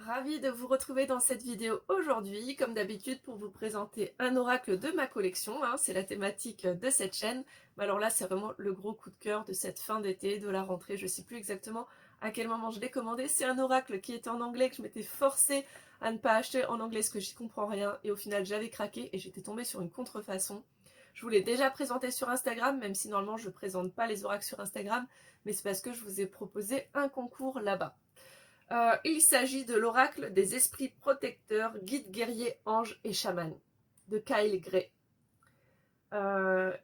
Ravie de vous retrouver dans cette vidéo aujourd'hui, comme d'habitude pour vous présenter un oracle de ma collection, hein, c'est la thématique de cette chaîne. Mais alors là c'est vraiment le gros coup de cœur de cette fin d'été, de la rentrée, je ne sais plus exactement à quel moment je l'ai commandé. C'est un oracle qui était en anglais, que je m'étais forcée à ne pas acheter en anglais parce que j'y comprends rien, et au final j'avais craqué et j'étais tombée sur une contrefaçon. Je vous l'ai déjà présenté sur Instagram, même si normalement je ne présente pas les oracles sur Instagram, mais c'est parce que je vous ai proposé un concours là-bas. Il s'agit de l'oracle des esprits protecteurs, guides guerriers, anges et chamans, de Kyle Gray,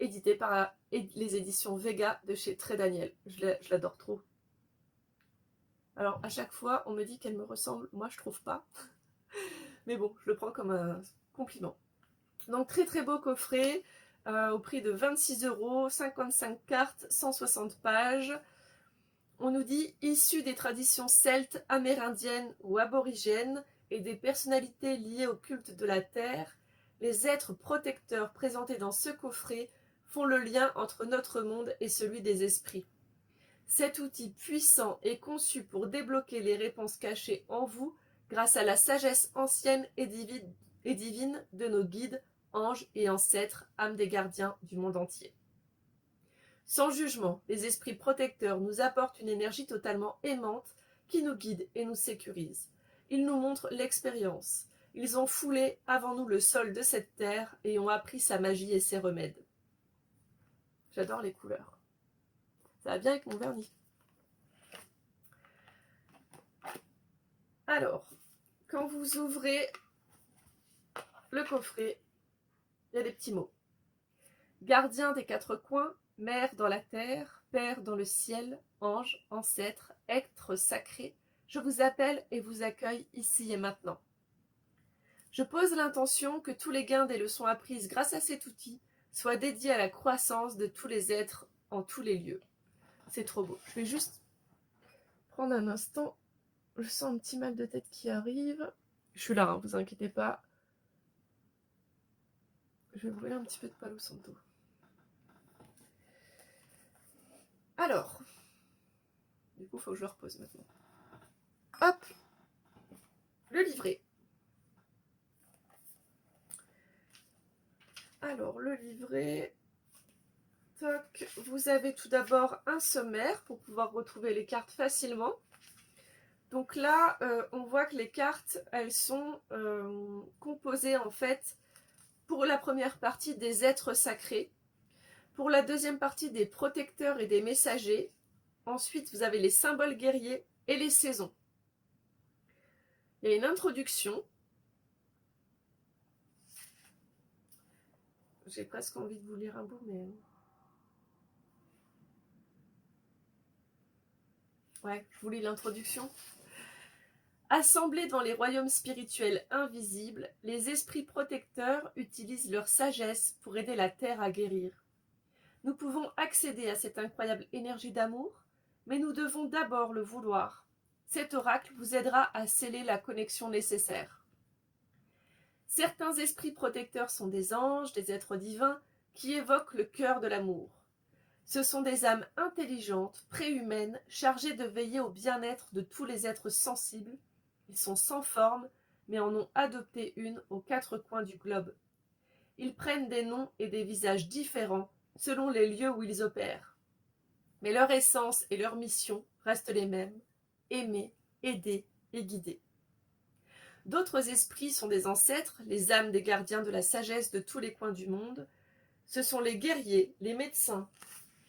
édité par les éditions Vega de chez Très Daniel. Je l'adore trop. Alors à chaque fois on me dit qu'elle me ressemble, moi je trouve pas, mais bon, je le prends comme un compliment. Donc très très beau coffret, au prix de 26 €, 55 cartes, 160 pages. On nous dit issu des traditions celtes, amérindiennes ou aborigènes et des personnalités liées au culte de la terre, les êtres protecteurs présentés dans ce coffret font le lien entre notre monde et celui des esprits. Cet outil puissant est conçu pour débloquer les réponses cachées en vous grâce à la sagesse ancienne et divine de nos guides, anges et ancêtres, âmes des gardiens du monde entier. Sans jugement, les esprits protecteurs nous apportent une énergie totalement aimante qui nous guide et nous sécurise. Ils nous montrent l'expérience. Ils ont foulé avant nous le sol de cette terre et ont appris sa magie et ses remèdes. J'adore les couleurs. Ça va bien avec mon vernis. Alors, quand vous ouvrez le coffret, il y a des petits mots. Gardien des quatre coins, mère dans la terre, père dans le ciel, ange, ancêtre, être sacré, je vous appelle et vous accueille ici et maintenant. Je pose l'intention que tous les gains des leçons apprises grâce à cet outil soient dédiés à la croissance de tous les êtres en tous les lieux. C'est trop beau. Je vais juste prendre un instant. Je sens un petit mal de tête qui arrive. Je suis là, hein, vous inquiétez pas. Je vais brûler un petit peu de Palo Santo. Alors, du coup, il faut que je le repose maintenant. Hop, le livret. Alors, le livret, toc, vous avez tout d'abord un sommaire pour pouvoir retrouver les cartes facilement. Donc là, on voit que les cartes, elles sont composées en fait, pour la première partie, des êtres sacrés, pour la deuxième partie, des protecteurs et des messagers. Ensuite, vous avez les symboles guerriers et les saisons. Il y a une introduction. J'ai presque envie de vous lire un bout, mais... ouais, je vous lis l'introduction. Assemblés dans les royaumes spirituels invisibles, les esprits protecteurs utilisent leur sagesse pour aider la Terre à guérir. Nous pouvons accéder à cette incroyable énergie d'amour, mais nous devons d'abord le vouloir. Cet oracle vous aidera à sceller la connexion nécessaire. Certains esprits protecteurs sont des anges, des êtres divins, qui évoquent le cœur de l'amour. Ce sont des âmes intelligentes, préhumaines, chargées de veiller au bien-être de tous les êtres sensibles. Ils sont sans forme, mais en ont adopté une aux quatre coins du globe. Ils prennent des noms et des visages différents selon les lieux où ils opèrent. Mais leur essence et leur mission restent les mêmes, aimer, aider et guider. D'autres esprits sont des ancêtres, les âmes des gardiens de la sagesse de tous les coins du monde. Ce sont les guerriers, les médecins,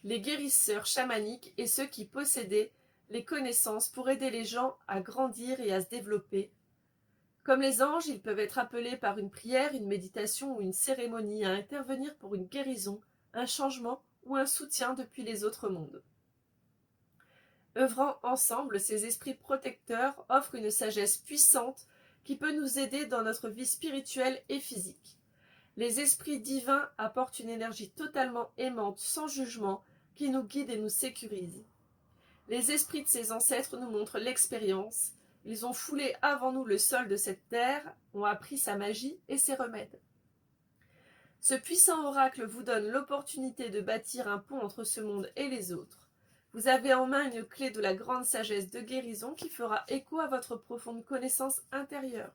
les guérisseurs chamaniques et ceux qui possédaient les connaissances pour aider les gens à grandir et à se développer. Comme les anges, ils peuvent être appelés par une prière, une méditation ou une cérémonie à intervenir pour une guérison, un changement ou un soutien depuis les autres mondes. Œuvrant ensemble, ces esprits protecteurs offrent une sagesse puissante qui peut nous aider dans notre vie spirituelle et physique. Les esprits divins apportent une énergie totalement aimante, sans jugement, qui nous guide et nous sécurise. Les esprits de ces ancêtres nous montrent l'expérience. Ils ont foulé avant nous le sol de cette terre, ont appris sa magie et ses remèdes. Ce puissant oracle vous donne l'opportunité de bâtir un pont entre ce monde et les autres. Vous avez en main une clé de la grande sagesse de guérison qui fera écho à votre profonde connaissance intérieure.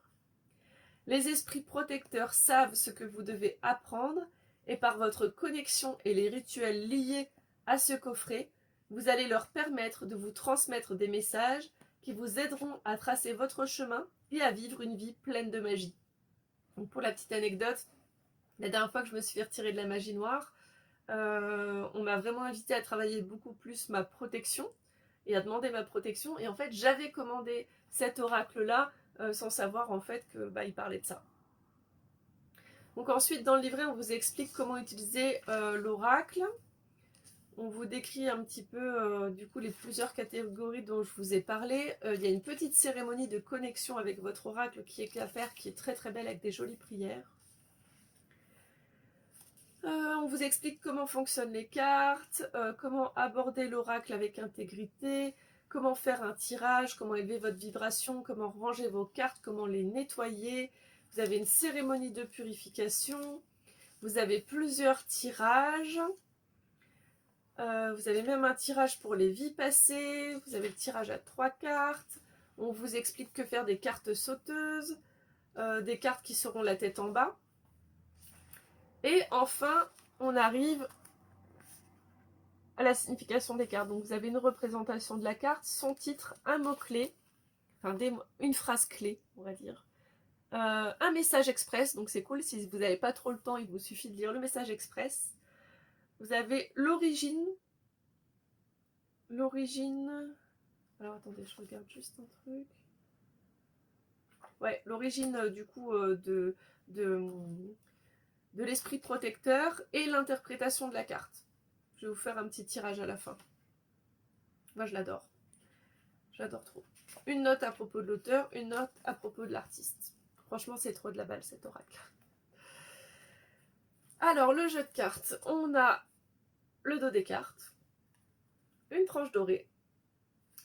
Les esprits protecteurs savent ce que vous devez apprendre et par votre connexion et les rituels liés à ce coffret, vous allez leur permettre de vous transmettre des messages qui vous aideront à tracer votre chemin et à vivre une vie pleine de magie. Donc pour la petite anecdote, la dernière fois que je me suis fait retirer de la magie noire, on m'a vraiment invité à travailler beaucoup plus ma protection et à demander ma protection. Et en fait, j'avais commandé cet oracle-là sans savoir en fait que il parlait de ça. Donc ensuite, dans le livret, on vous explique comment utiliser l'oracle. On vous décrit un petit peu du coup les plusieurs catégories dont je vous ai parlé. Il y a une petite cérémonie de connexion avec votre oracle qui est à faire, qui est très très belle avec des jolies prières. On vous explique comment fonctionnent les cartes, comment aborder l'oracle avec intégrité, comment faire un tirage, comment élever votre vibration, comment ranger vos cartes, comment les nettoyer. Vous avez une cérémonie de purification, vous avez plusieurs tirages, vous avez même un tirage pour les vies passées, vous avez le tirage à 3 cartes, on vous explique que faire des cartes sauteuses, des cartes qui seront la tête en bas. Et enfin, on arrive à la signification des cartes. Donc vous avez une représentation de la carte, son titre, un mot-clé, enfin une phrase clé, on va dire. Un message express, donc c'est cool, si vous n'avez pas trop le temps, il vous suffit de lire le message express. Vous avez l'origine. Alors attendez, je regarde juste un truc. Ouais, l'origine du coup de l'esprit protecteur et l'interprétation de la carte. Je vais vous faire un petit tirage à la fin. Moi, je l'adore. J'adore trop. Une note à propos de l'auteur, une note à propos de l'artiste. Franchement, c'est trop de la balle, cet oracle. Alors, le jeu de cartes. On a le dos des cartes, une tranche dorée,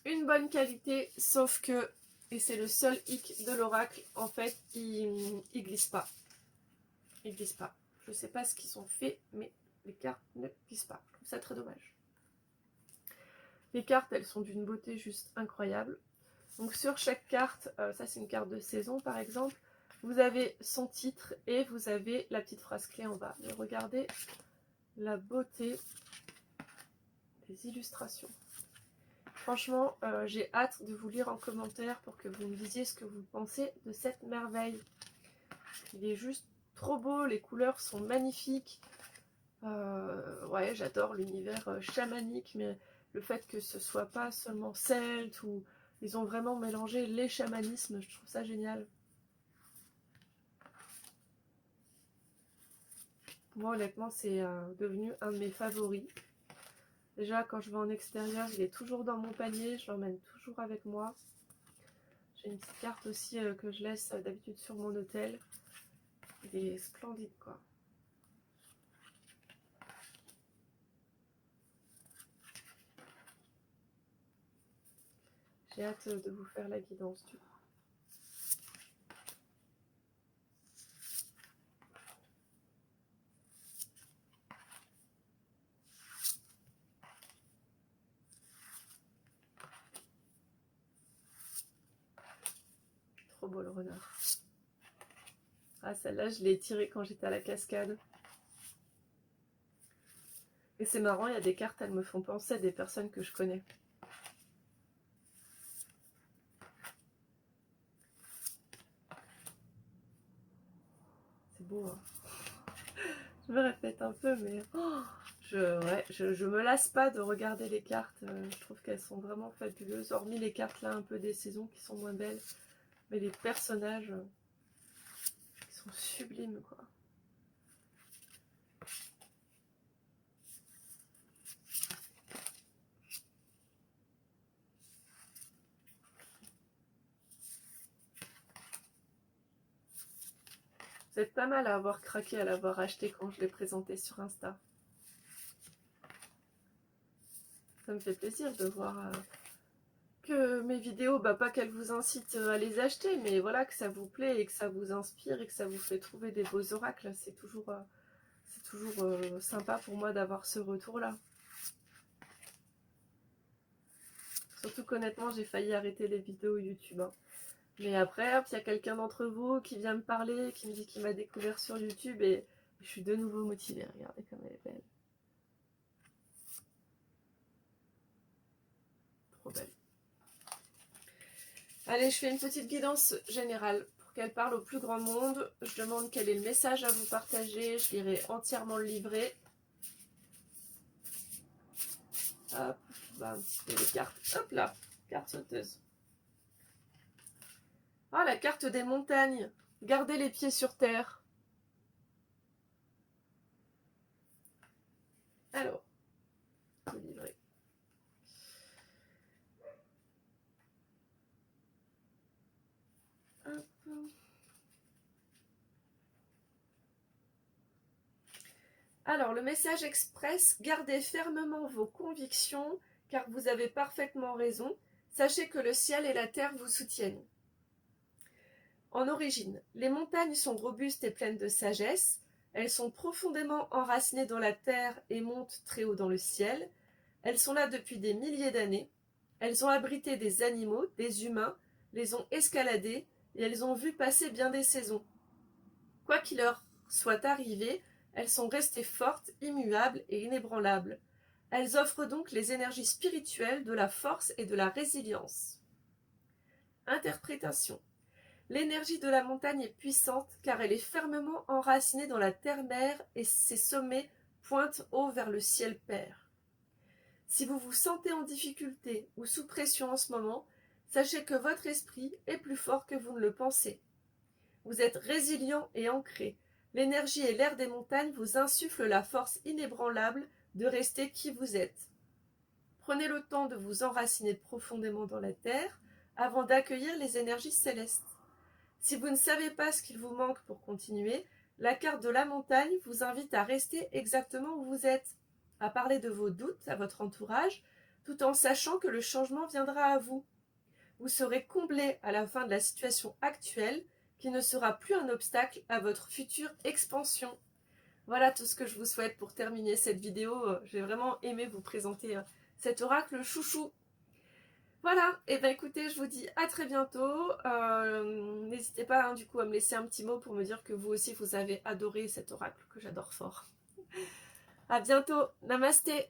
une bonne qualité, sauf que, et c'est le seul hic de l'oracle, en fait, il glisse pas. Il glisse pas. Je sais pas ce qu'ils ont fait, mais les cartes ne glissent pas. Je trouve ça très dommage. Les cartes, elles sont d'une beauté juste incroyable. Donc sur chaque carte, ça c'est une carte de saison par exemple, vous avez son titre et vous avez la petite phrase clé en bas. Mais regardez la beauté des illustrations. Franchement, j'ai hâte de vous lire en commentaire pour que vous me disiez ce que vous pensez de cette merveille. Il est juste trop beau, les couleurs sont magnifiques. Ouais, j'adore l'univers chamanique, mais le fait que ce soit pas seulement celte ou ils ont vraiment mélangé les chamanismes, je trouve ça génial. Moi, honnêtement, c'est devenu un de mes favoris. Déjà, quand je vais en extérieur, il est toujours dans mon panier, je l'emmène toujours avec moi. J'ai une petite carte aussi que je laisse d'habitude sur mon hôtel. Il est splendide, quoi. J'ai hâte de vous faire la guidance du coup. Trop beau le renard. Ah, celle-là, je l'ai tirée quand j'étais à la cascade. Et c'est marrant, il y a des cartes, elles me font penser à des personnes que je connais. C'est beau, hein. Je me répète un peu, mais je me lasse pas de regarder les cartes. Je trouve qu'elles sont vraiment fabuleuses, hormis les cartes là un peu des saisons qui sont moins belles. Mais les personnages, ils sont sublimes, quoi. Vous êtes pas mal à avoir craqué, à l'avoir acheté quand je l'ai présenté sur Insta. Ça me fait plaisir de voir que mes vidéos, pas qu'elles vous incitent à les acheter, mais voilà, que ça vous plaît et que ça vous inspire et que ça vous fait trouver des beaux oracles. C'est toujours sympa pour moi d'avoir ce retour-là. Surtout qu'honnêtement, j'ai failli arrêter les vidéos YouTube. Hein. Mais après, hop, il y a quelqu'un d'entre vous qui vient me parler, qui me dit qu'il m'a découvert sur YouTube et je suis de nouveau motivée. Regardez comme elle est belle. Trop belle. Allez, je fais une petite guidance générale pour qu'elle parle au plus grand monde. Je demande quel est le message à vous partager. Je lirai entièrement le livret. Hop, bah, un petit peu les cartes. Hop là, carte sauteuse. Ah, la carte des montagnes. Gardez les pieds sur terre. Alors, le livret. Hop. Alors, le message express, gardez fermement vos convictions, car vous avez parfaitement raison. Sachez que le ciel et la terre vous soutiennent. En origine, les montagnes sont robustes et pleines de sagesse. Elles sont profondément enracinées dans la terre et montent très haut dans le ciel. Elles sont là depuis des milliers d'années. Elles ont abrité des animaux, des humains, les ont escaladés et elles ont vu passer bien des saisons. Quoi qu'il leur soit arrivé, elles sont restées fortes, immuables et inébranlables. Elles offrent donc les énergies spirituelles de la force et de la résilience. Interprétation. L'énergie de la montagne est puissante car elle est fermement enracinée dans la terre-mère et ses sommets pointent haut vers le ciel père. Si vous vous sentez en difficulté ou sous pression en ce moment, sachez que votre esprit est plus fort que vous ne le pensez. Vous êtes résilient et ancré. L'énergie et l'air des montagnes vous insufflent la force inébranlable de rester qui vous êtes. Prenez le temps de vous enraciner profondément dans la terre avant d'accueillir les énergies célestes. Si vous ne savez pas ce qu'il vous manque pour continuer, la carte de la montagne vous invite à rester exactement où vous êtes, à parler de vos doutes à votre entourage, tout en sachant que le changement viendra à vous. Vous serez comblé à la fin de la situation actuelle, qui ne sera plus un obstacle à votre future expansion. Voilà tout ce que je vous souhaite pour terminer cette vidéo. J'ai vraiment aimé vous présenter cet oracle chouchou. Voilà, et bien écoutez, je vous dis à très bientôt. N'hésitez pas du coup à me laisser un petit mot pour me dire que vous aussi vous avez adoré cet oracle que j'adore fort. À bientôt, namasté.